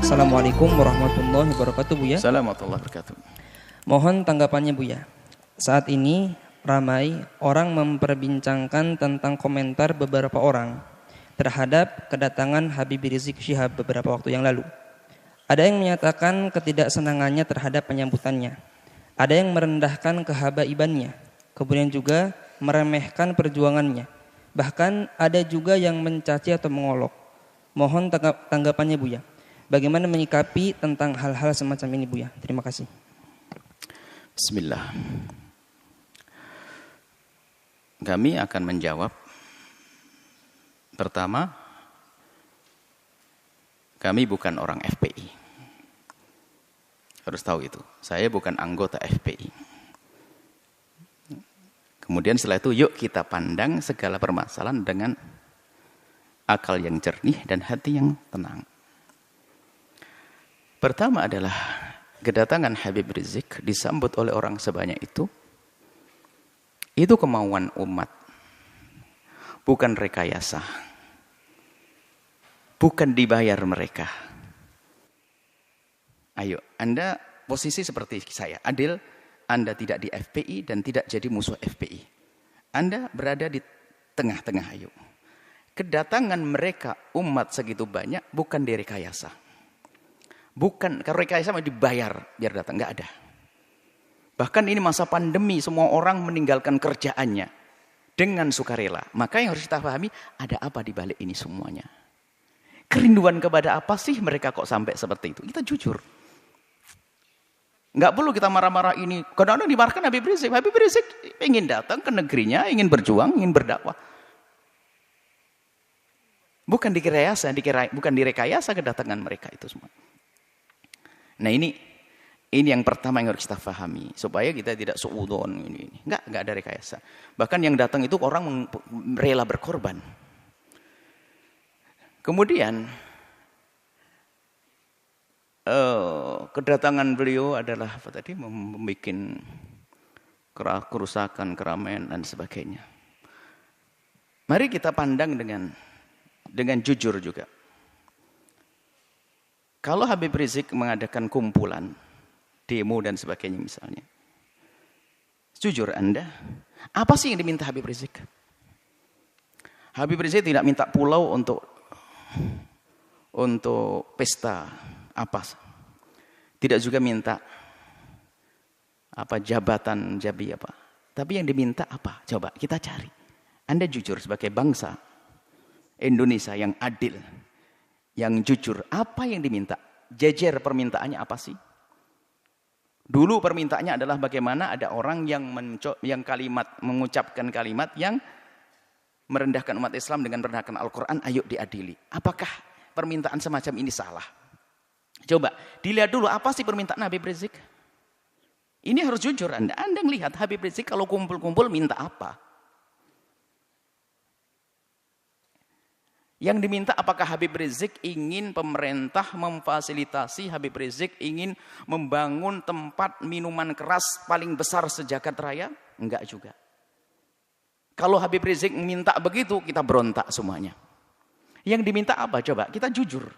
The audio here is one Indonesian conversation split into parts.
Assalamualaikum warahmatullahi wabarakatuh, Buya. Assalamualaikum warahmatullahi wabarakatuh. Mohon tanggapannya, Buya. Saat ini ramai orang memperbincangkan tentang komentar beberapa orang terhadap kedatangan Habib Rizik Syihab beberapa waktu yang lalu. Ada yang menyatakan ketidaksenangannya terhadap penyambutannya. Ada yang merendahkan kehabaibannya. Kemudian juga meremehkan perjuangannya. Bahkan ada juga yang mencaci atau mengolok. Mohon tanggapannya, Buya. Bagaimana menyikapi tentang hal-hal semacam ini, Buya? Terima kasih. Bismillah. Kami akan menjawab. Pertama, kami bukan orang FPI. Harus tahu itu. Saya bukan anggota FPI. Kemudian setelah itu, yuk kita pandang segala permasalahan dengan akal yang jernih dan hati yang tenang. Pertama adalah kedatangan Habib Rizik disambut oleh orang sebanyak itu kemauan umat, bukan rekayasa, bukan dibayar mereka. Ayo, Anda posisi seperti saya, adil, Anda tidak di FPI dan tidak jadi musuh FPI. Anda berada di tengah-tengah, ayo. Kedatangan mereka umat segitu banyak bukan direkayasa. Bukan, kalau rekayasa mau dibayar biar datang, nggak ada. Bahkan ini masa pandemi, semua orang meninggalkan kerjaannya dengan sukarela. Maka yang harus kita pahami, ada apa di balik ini semuanya? Kerinduan kepada apa sih mereka kok sampai seperti itu? Kita jujur. Nggak perlu kita marah-marah ini. Kadang-kadang dimarahkan Habib Rizik. Habib Rizik ingin datang ke negerinya, ingin berjuang, ingin berdakwah. Bukan direkayasa kedatangan mereka itu semua. Nah ini yang pertama yang harus kita pahami supaya kita tidak suudzon ini. Enggak ada rekayasa. Bahkan yang datang itu orang rela berkorban. Kemudian kedatangan beliau adalah apa tadi, membuat kerusakan, keramaian dan sebagainya. Mari kita pandang dengan jujur juga. Kalau Habib Rizik mengadakan kumpulan, demo dan sebagainya misalnya. Jujur Anda, apa sih yang diminta Habib Rizik? Habib Rizik tidak minta pulau untuk pesta apa. Tidak juga minta jabatan jabi apa. Tapi yang diminta apa? Coba kita cari. Anda jujur sebagai bangsa Indonesia yang adil, yang jujur, apa yang diminta? Jejer permintaannya apa sih? Dulu permintaannya adalah bagaimana ada orang yang mengucapkan kalimat yang merendahkan umat Islam dengan merendahkan Al-Quran, ayo diadili. Apakah permintaan semacam ini salah? Coba dilihat dulu apa sih permintaan Habib Rizik? Ini harus jujur Anda melihat Habib Rizik kalau kumpul-kumpul minta apa? Yang diminta apakah Habib Rizik ingin pemerintah memfasilitasi, Habib Rizik ingin membangun tempat minuman keras paling besar sejagat raya? Enggak juga. Kalau Habib Rizik minta begitu, kita berontak semuanya. Yang diminta apa? Coba kita jujur.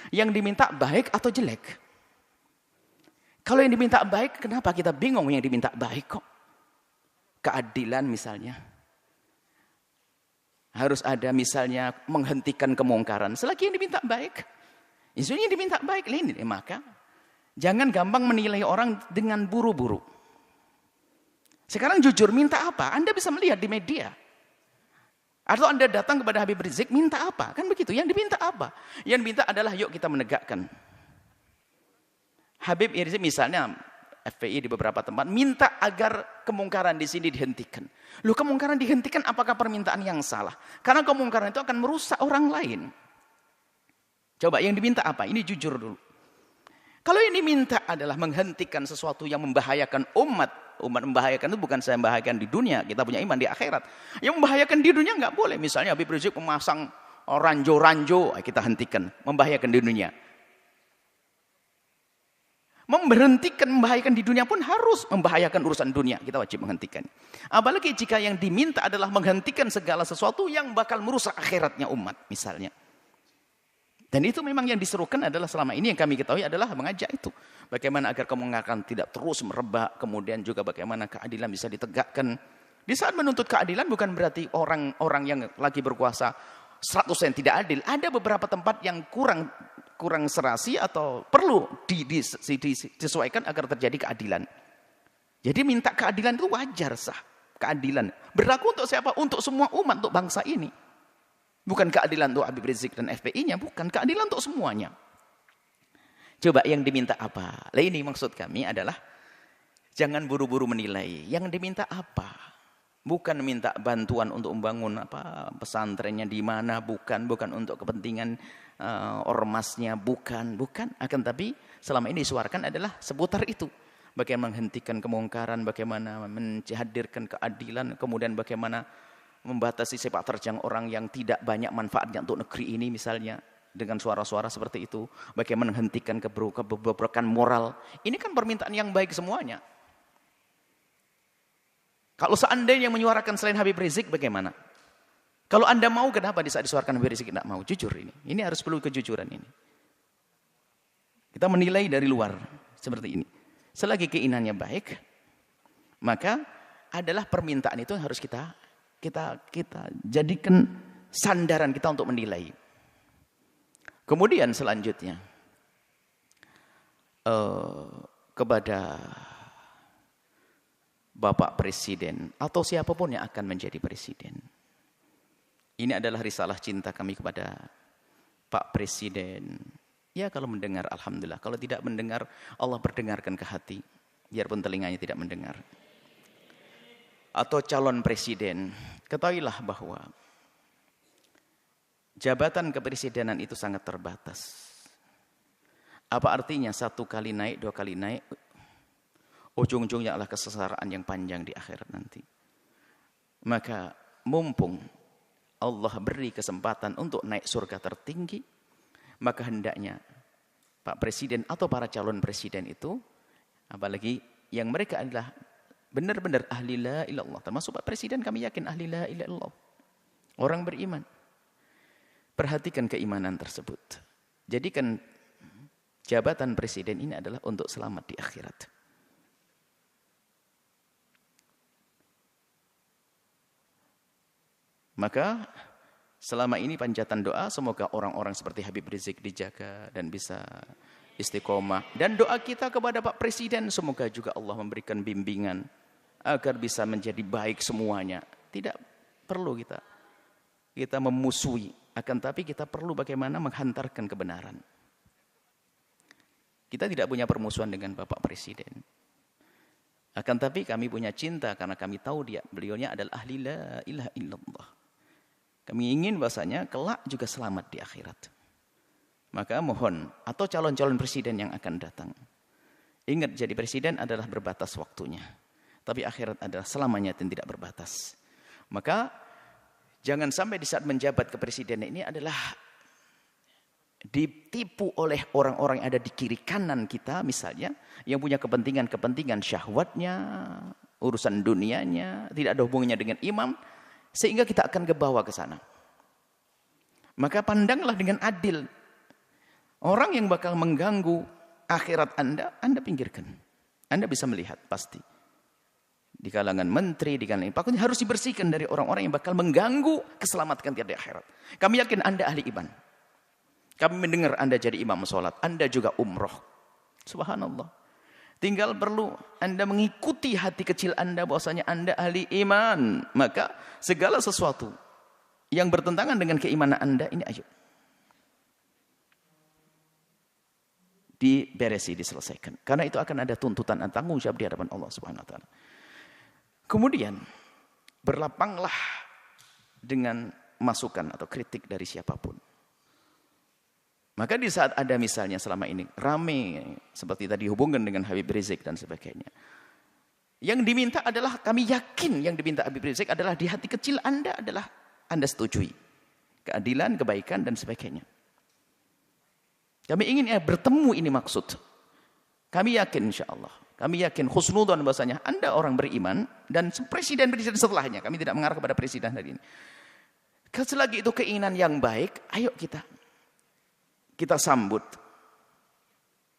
Yang diminta baik atau jelek? Kalau yang diminta baik, kenapa kita bingung yang diminta baik kok? Keadilan misalnya. Harus ada misalnya menghentikan kemungkaran. Selagi yang diminta baik. Isunya diminta baik. Maka jangan gampang menilai orang dengan buru-buru. Sekarang jujur minta apa? Anda bisa melihat di media. Atau Anda datang kepada Habib Rizik minta apa? Kan begitu. Yang diminta apa? Yang diminta adalah yuk kita menegakkan. Habib Rizik misalnya FPI di beberapa tempat minta agar kemungkaran di sini dihentikan. Loh, kemungkaran dihentikan apakah permintaan yang salah? Karena kemungkaran itu akan merusak orang lain. Coba yang diminta apa? Ini jujur dulu. Kalau yang diminta adalah menghentikan sesuatu yang membahayakan umat. Umat membahayakan itu bukan saya membahayakan di dunia. Kita punya iman di akhirat. Yang membahayakan di dunia nggak boleh. Misalnya Habib Rizik memasang ranjo-ranjo, kita hentikan. Membahayakan di dunia. Memberhentikan membahayakan di dunia pun harus membahayakan urusan dunia. Kita wajib menghentikan. Apalagi jika yang diminta adalah menghentikan segala sesuatu yang bakal merusak akhiratnya umat misalnya. Dan itu memang yang diserukan adalah selama ini yang kami ketahui adalah mengajak itu. Bagaimana agar kemunkaran tidak terus merebak, kemudian juga bagaimana keadilan bisa ditegakkan. Di saat menuntut keadilan bukan berarti orang-orang yang lagi berkuasa 100% tidak adil. Ada beberapa tempat yang kurang serasi atau perlu disesuaikan agar terjadi keadilan. Jadi minta keadilan itu wajar sah. Keadilan berlaku untuk siapa? Untuk semua umat, untuk bangsa ini. Bukan keadilan untuk Habib Rizik dan FPI-nya, bukan. Keadilan untuk semuanya. Coba yang diminta apa? Lah ini maksud kami adalah jangan buru-buru menilai. Yang diminta apa? Bukan minta bantuan untuk membangun pesantrennya di mana, bukan untuk kepentingan ormasnya, bukan. Akan tapi selama ini disuarakan adalah seputar itu. Bagaimana menghentikan kemungkaran, bagaimana menghadirkan keadilan, kemudian bagaimana membatasi sepak terjang orang yang tidak banyak manfaatnya untuk negeri ini misalnya dengan suara-suara seperti itu, bagaimana menghentikan kebobrokan moral. Ini kan permintaan yang baik semuanya. Kalau seandainya yang menyuarakan selain Habib Rizik bagaimana? Kalau Anda mau, kenapa di saat disuarakan Habib Rizik tidak mau? Jujur ini. Ini harus perlu kejujuran ini. Kita menilai dari luar seperti ini. Selagi keinginannya baik, maka adalah permintaan itu yang harus kita jadikan sandaran kita untuk menilai. Kemudian selanjutnya kepada Bapak Presiden atau siapapun yang akan menjadi presiden. Ini adalah risalah cinta kami kepada Pak Presiden. Ya kalau mendengar alhamdulillah, kalau tidak mendengar Allah perdengarkan ke hati, biarpun telinganya tidak mendengar. Atau calon presiden, ketahuilah bahwa jabatan kepresidenan itu sangat terbatas. Apa artinya 1 kali naik, 2 kali naik, ujung-ujungnya adalah kesengsaraan yang panjang di akhirat nanti. Maka mumpung Allah beri kesempatan untuk naik surga tertinggi, maka hendaknya Pak Presiden atau para calon presiden itu, apalagi yang mereka adalah benar-benar ahli la ilallah. Termasuk Pak Presiden kami yakin ahli la ilallah. Orang beriman. Perhatikan keimanan tersebut. Jadikan jabatan presiden ini adalah untuk selamat di akhirat. Maka selama ini panjatan doa semoga orang-orang seperti Habib Rizik dijaga dan bisa istiqomah. Dan doa kita kepada Pak Presiden semoga juga Allah memberikan bimbingan agar bisa menjadi baik semuanya. Tidak perlu kita memusuhi, akan tapi kita perlu bagaimana menghantarkan kebenaran. Kita tidak punya permusuhan dengan Bapak Presiden. Akan tapi kami punya cinta karena kami tahu beliaunya adalah ahli la ilaha illallah. Kami ingin bahasanya kelak juga selamat di akhirat. Maka mohon, atau calon-calon presiden yang akan datang. Ingat, jadi presiden adalah berbatas waktunya. Tapi akhirat adalah selamanya dan tidak berbatas. Maka jangan sampai di saat menjabat kepresidenan ini adalah ditipu oleh orang-orang yang ada di kiri kanan kita misalnya. Yang punya kepentingan syahwatnya, urusan dunianya, tidak ada hubungannya dengan imam. Sehingga kita akan kebawa ke sana. Maka pandanglah dengan adil. Orang yang bakal mengganggu akhirat Anda pinggirkan. Anda bisa melihat pasti. Di kalangan menteri, di kalangan pakun harus dibersihkan dari orang-orang yang bakal mengganggu keselamatan kita di akhirat. Kami yakin Anda ahli iman. Kami mendengar Anda jadi imam sholat. Anda juga umroh. Subhanallah. Tinggal perlu Anda mengikuti hati kecil Anda bahwasanya Anda ahli iman. Maka segala sesuatu yang bertentangan dengan keimanan Anda ini ayo diberesi, diselesaikan. Karena itu akan ada tuntutan dan tanggung jawab di hadapan Allah Subhanahu wa taala. Kemudian berlapanglah dengan masukan atau kritik dari siapapun. Maka di saat ada misalnya selama ini rame seperti tadi hubungan dengan Habib Rizik dan sebagainya. Yang diminta adalah, kami yakin yang diminta Habib Rizik adalah di hati kecil Anda adalah Anda setujui. Keadilan, kebaikan dan sebagainya. Kami ingin bertemu ini maksud. Kami yakin insya Allah. Kami yakin khusnudzon bahasanya Anda orang beriman dan presiden-presiden setelahnya. Kami tidak mengarah kepada presiden hari ini. Selagi itu keinginan yang baik, ayo kita kita sambut.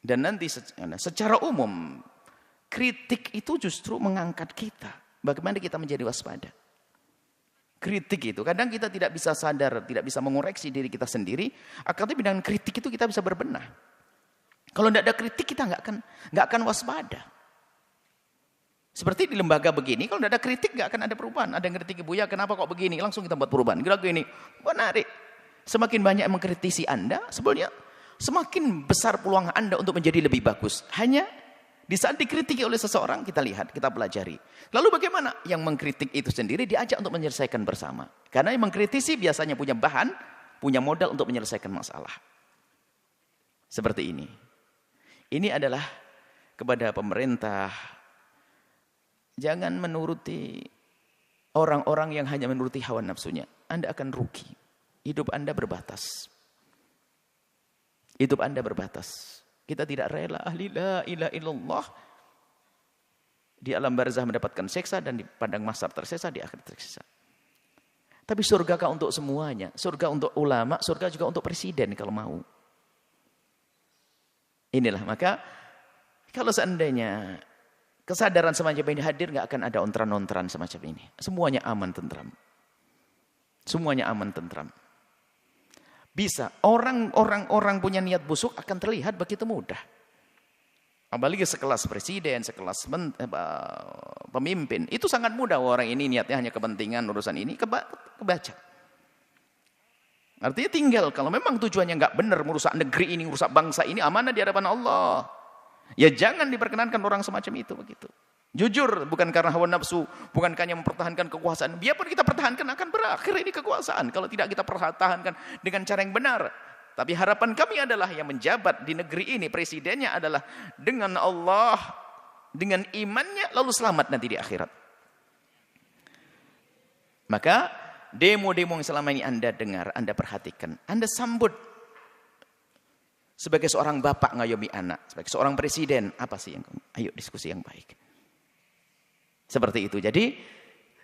Dan nanti secara umum, kritik itu justru mengangkat kita. Bagaimana kita menjadi waspada. Kritik itu, kadang kita tidak bisa sadar, tidak bisa mengoreksi diri kita sendiri. Akan tetapi dengan kritik itu kita bisa berbenah. Kalau tidak ada kritik kita nggak akan waspada. Seperti di lembaga begini, kalau tidak ada kritik nggak akan ada perubahan. Ada yang kritik, Buya kenapa kok begini? Langsung kita buat perubahan. Kira-kira ini menarik. Semakin banyak yang mengkritisi Anda, sebenarnya semakin besar peluang Anda untuk menjadi lebih bagus. Hanya di saat dikritiki oleh seseorang, kita lihat, kita pelajari. Lalu bagaimana? Yang mengkritik itu sendiri diajak untuk menyelesaikan bersama. Karena yang mengkritisi biasanya punya bahan, punya modal untuk menyelesaikan masalah. Seperti ini. Ini adalah kepada pemerintah. Jangan menuruti orang-orang yang hanya menuruti hawa nafsunya. Anda akan rugi. Hidup Anda berbatas. Hidup Anda berbatas. Kita tidak rela ahli la ilaha illallah di alam barzah mendapatkan siksa dan di padang mahsyar tersiksa, di akhirat tersiksa. Tapi surga kah untuk semuanya? Surga untuk ulama, surga juga untuk presiden kalau mau. Inilah, maka kalau seandainya kesadaran semacam ini hadir, nggak akan ada ontran-ontran semacam ini. Semuanya aman tentram. Semuanya aman tentram. Bisa. Orang punya niat busuk akan terlihat begitu mudah. Apalagi sekelas presiden, sekelas pemimpin. Itu sangat mudah. Orang ini niatnya hanya kepentingan urusan ini. Kebaca. Artinya tinggal. Kalau memang tujuannya nggak benar merusak negeri ini, merusak bangsa ini, amanah di hadapan Allah. Ya jangan diperkenankan orang semacam itu begitu. Jujur, bukan karena hawa nafsu, bukan hanya mempertahankan kekuasaan. Biarpun kita pertahankan akan berakhir ini kekuasaan. Kalau tidak kita pertahankan dengan cara yang benar. Tapi harapan kami adalah yang menjabat di negeri ini, presidennya adalah dengan Allah, dengan imannya, lalu selamat nanti di akhirat. Maka demo-demo yang selama ini Anda dengar, Anda perhatikan, Anda sambut. Sebagai seorang bapak ngayomi anak, sebagai seorang presiden, apa sih yang ayo diskusi yang baik. Seperti itu. Jadi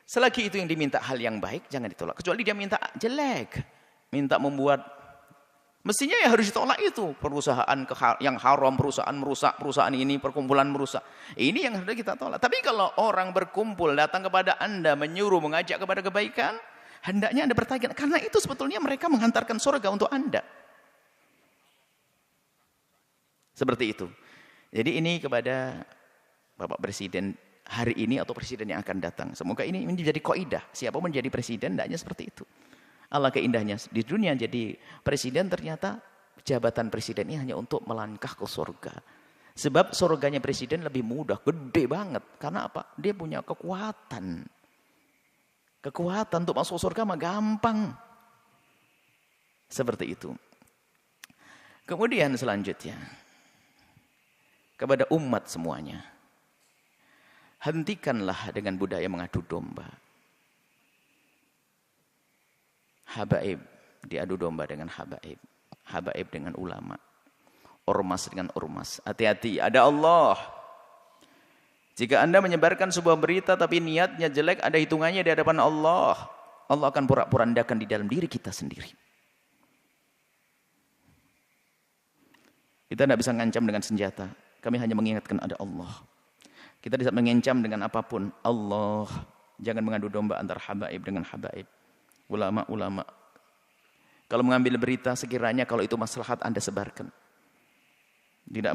selagi itu yang diminta hal yang baik, jangan ditolak. Kecuali dia minta jelek, minta membuat, mestinya ya harus ditolak itu. Perusahaan yang haram, perusahaan merusak, perusahaan ini, perkumpulan merusak. Ini yang harus kita tolak. Tapi kalau orang berkumpul datang kepada Anda, menyuruh, mengajak kepada kebaikan, hendaknya Anda bertanya, karena itu sebetulnya mereka menghantarkan surga untuk Anda. Seperti itu. Jadi ini kepada Bapak Presiden hari ini atau presiden yang akan datang. Semoga ini menjadi kaidah. Siapa menjadi presiden, hendaknya seperti itu. Allah keindahnya di dunia jadi presiden, ternyata jabatan presiden ini hanya untuk melangkah ke surga. Sebab surganya presiden lebih mudah, gede banget. Karena apa? Dia punya kekuatan. Kekuatan untuk masuk surga mah gampang. Seperti itu. Kemudian selanjutnya, kepada umat semuanya, hentikanlah dengan budaya mengadu domba. Habaib diadu domba dengan habaib. Habaib dengan ulama. Ormas dengan ormas. Hati-hati, ada Allah. Jika Anda menyebarkan sebuah berita tapi niatnya jelek, ada hitungannya di hadapan Allah. Allah akan porak-porandakan di dalam diri kita sendiri. Kita tidak bisa ngancam dengan senjata. Kami hanya mengingatkan ada Allah. Kita bisa mengancam dengan apapun. Allah. Jangan mengadu domba antara habaib dengan habaib. Ulama-ulama. Kalau mengambil berita, sekiranya kalau itu maslahat Anda sebarkan. Tidak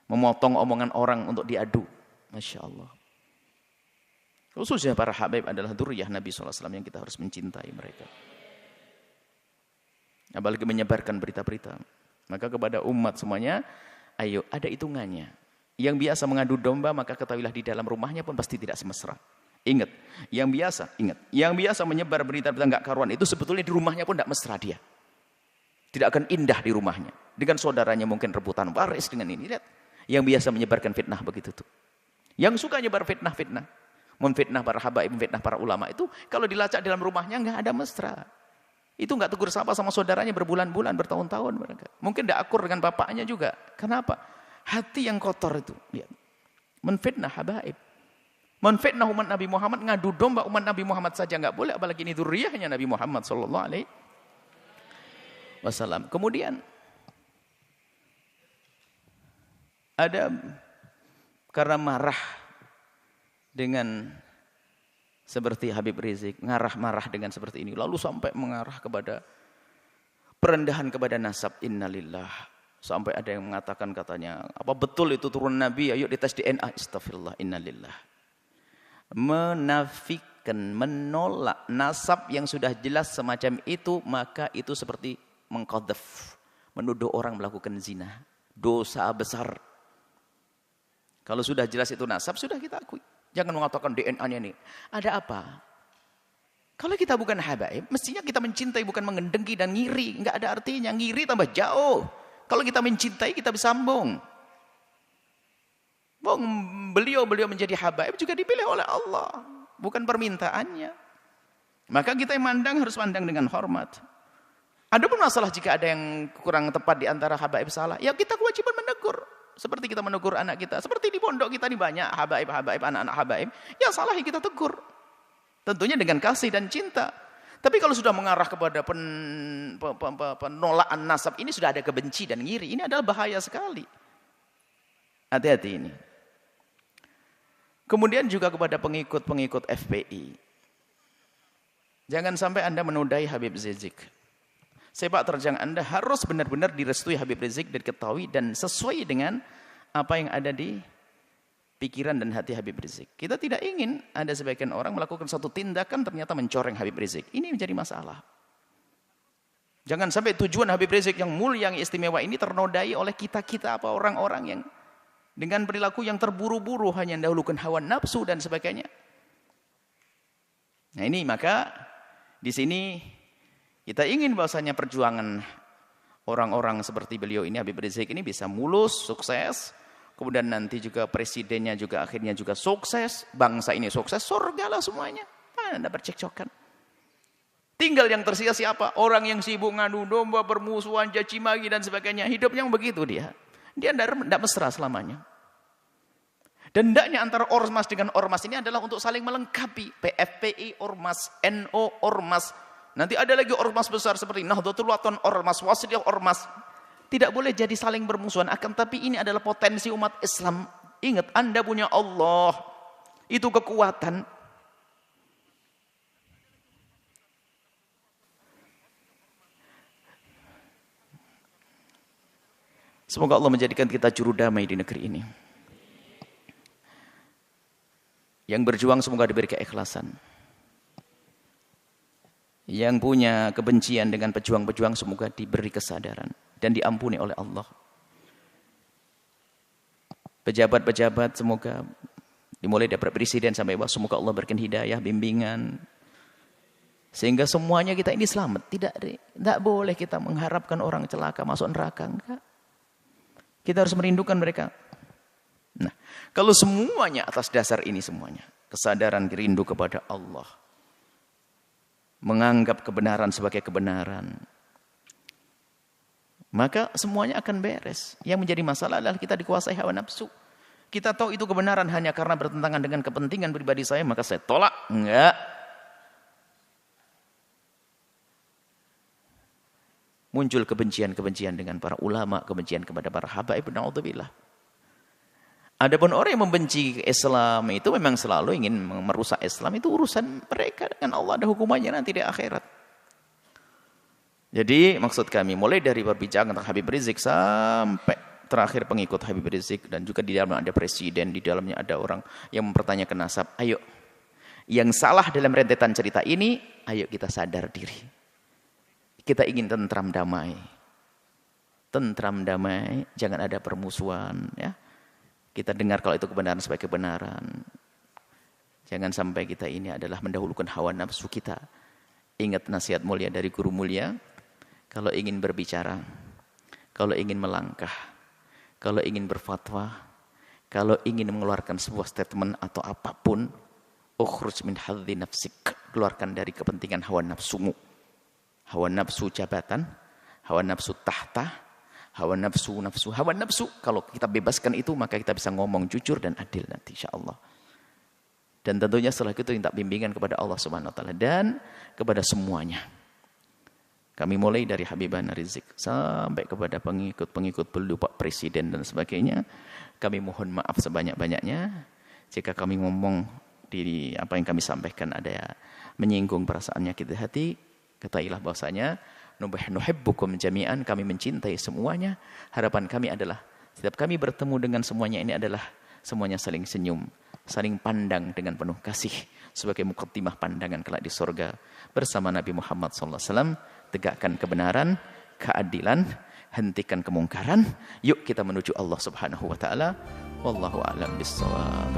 memotong omongan orang untuk diadu. Masya Allah. Khususnya para habaib adalah dzurriyyah Nabi SAW yang kita harus mencintai mereka. Apalagi menyebarkan berita-berita. Maka kepada umat semuanya, ayo ada hitungannya. Yang biasa mengadu domba, maka ketahuilah di dalam rumahnya pun pasti tidak semesra. Ingat, yang biasa menyebar berita-berita enggak karuan itu sebetulnya di rumahnya pun tidak mesra dia. Tidak akan indah di rumahnya. Dengan saudaranya mungkin rebutan waris dengan ini. Lihat, yang biasa menyebarkan fitnah begitu tuh. Yang suka nyebar fitnah-fitnah, memfitnah para habaib, memfitnah para ulama itu, kalau dilacak dalam rumahnya enggak ada mesra. Itu enggak tegur sapa sama saudaranya berbulan-bulan, bertahun-tahun mereka. Mungkin tidak akur dengan bapaknya juga. Kenapa? Hati yang kotor itu. Lihat. Menfitnah habaib. Menfitnah umat Nabi Muhammad, ngadu domba umat Nabi Muhammad saja enggak boleh, apalagi ini dzurriyyahnya Nabi Muhammad sallallahu alaihi wasallam. Kemudian Ada karena marah dengan seperti Habib Rizik, marah dengan seperti ini, lalu sampai mengarah kepada perendahan kepada nasab, innalillah. Sampai ada yang mengatakan katanya, apa betul itu turun Nabi? Ayo dites DNA. Astagfirullah, innalillah. Menafikan, menolak nasab yang sudah jelas semacam itu, maka itu seperti mengqadzaf, menuduh orang melakukan zina. Dosa besar. Kalau sudah jelas itu nasab, sudah kita akui. Jangan mengatakan DNA-nya ini. Ada apa? Kalau kita bukan habaib, mestinya kita mencintai, bukan mengendengki dan ngiri. Enggak ada artinya. Ngiri tambah jauh. Kalau kita mencintai, kita bersambung. Beliau menjadi habaib juga dipilih oleh Allah. Bukan permintaannya. Maka kita yang mandang harus pandang dengan hormat. Ada pun masalah jika ada yang kurang tepat di antara habaib salah. Ya kita kewajiban menegur. Seperti kita menegur anak kita. Seperti di pondok kita ini banyak habaib, anak-anak habaib. Ya salah ya kita tegur. Tentunya dengan kasih dan cinta. Tapi kalau sudah mengarah kepada penolakan nasab, ini sudah ada kebenci dan ngiri. Ini adalah bahaya sekali. Hati-hati ini. Kemudian juga kepada pengikut-pengikut FPI. Jangan sampai Anda menodai Habib Rizik. Sepak terjang Anda harus benar-benar direstui Habib Rizik, diketahui dan sesuai dengan apa yang ada di pikiran dan hati Habib Rizik. Kita tidak ingin ada sebagian orang melakukan satu tindakan ternyata mencoreng Habib Rizik. Ini menjadi masalah. Jangan sampai tujuan Habib Rizik yang mulia, yang istimewa ini ternodai oleh kita-kita apa orang-orang yang dengan perilaku yang terburu-buru, hanya mendahulukan hawa nafsu dan sebagainya. Nah ini maka di sini kita ingin bahwasanya perjuangan orang-orang seperti beliau ini, Habib Rizik ini bisa mulus, sukses. Kemudian nanti juga presidennya juga akhirnya juga sukses. Bangsa ini sukses, surga lah semuanya. Anda bercekcokan. Tinggal yang tersisa siapa? Orang yang sibuk ngadu domba, bermusuhan, caci maki dan sebagainya. Hidupnya begitu dia. Dia tidak mesra selamanya. Dan hendaknya antara ormas dengan ormas ini adalah untuk saling melengkapi. PFPI, ormas, NO, ormas. Nanti ada lagi ormas besar seperti Nahdlatul Wathon, ormas, Wasliyah, ormas. Tidak boleh jadi saling bermusuhan. Akan tapi ini adalah potensi umat Islam. Ingat, Anda punya Allah. Itu kekuatan. Semoga Allah menjadikan kita juru damai di negeri ini. Yang berjuang semoga diberi keikhlasan. Yang punya kebencian dengan pejuang-pejuang semoga diberi kesadaran dan diampuni oleh Allah. Pejabat-pejabat semoga dimulai dari presiden sampai bawah, semoga Allah berikan hidayah, bimbingan, sehingga semuanya kita ini selamat. Tidak boleh kita mengharapkan orang celaka masuk neraka, enggak. Kita harus merindukan mereka. Nah, kalau semuanya atas dasar ini semuanya, kesadaran rindu kepada Allah, menganggap kebenaran sebagai kebenaran, maka semuanya akan beres. Yang menjadi masalah adalah kita dikuasai hawa nafsu. Kita tahu itu kebenaran hanya karena bertentangan dengan kepentingan pribadi saya, maka saya tolak. Enggak. Muncul kebencian-kebencian dengan para ulama, kebencian kepada para habaib, na'udzubillah. Adapun orang yang membenci Islam itu memang selalu ingin merusak Islam, itu urusan mereka dengan Allah, ada hukumannya nanti di akhirat. Jadi maksud kami mulai dari perbincangan tentang Habib Rizik sampai terakhir pengikut Habib Rizik, dan juga di dalamnya ada presiden, di dalamnya ada orang yang mempertanyakan nasab. Ayo, yang salah dalam rentetan cerita ini, ayo kita sadar diri. Kita ingin tentram damai. Tentram damai, jangan ada permusuhan, ya. Kita dengar kalau itu kebenaran sebagai kebenaran. Jangan sampai kita ini adalah mendahulukan hawa nafsu kita. Ingat nasihat mulia dari guru mulia. Kalau ingin berbicara, kalau ingin melangkah, kalau ingin berfatwa, kalau ingin mengeluarkan sebuah statement atau apapun, ukhruj min hadzi nafsik. Keluarkan dari kepentingan hawa nafsumu. Hawa nafsu jabatan, hawa nafsu tahta, hawa nafsu. Kalau kita bebaskan itu, maka kita bisa ngomong jujur dan adil nanti insyaallah. Dan tentunya setelah itu minta bimbingan kepada Allah Subhanahu wa taala dan kepada semuanya. Kami mulai dari Habibana Rizik sampai kepada pengikut-pengikut beliau, Pak Presiden dan sebagainya. Kami mohon maaf sebanyak-banyaknya jika kami ngomong di apa yang kami sampaikan ada menyinggung perasaan nyakit hati. Ketahuilah bahwasanya nuhibbukum jami'an, kami mencintai semuanya. Harapan kami adalah setiap kami bertemu dengan semuanya ini adalah semuanya saling senyum, saling pandang dengan penuh kasih sebagai muqaddimah pandangan kelak di surga bersama Nabi Muhammad SAW. Tegakkan kebenaran, keadilan, hentikan kemungkaran. Yuk kita menuju Allah Subhanahu wa taala. Wallahu a'lam bissawab.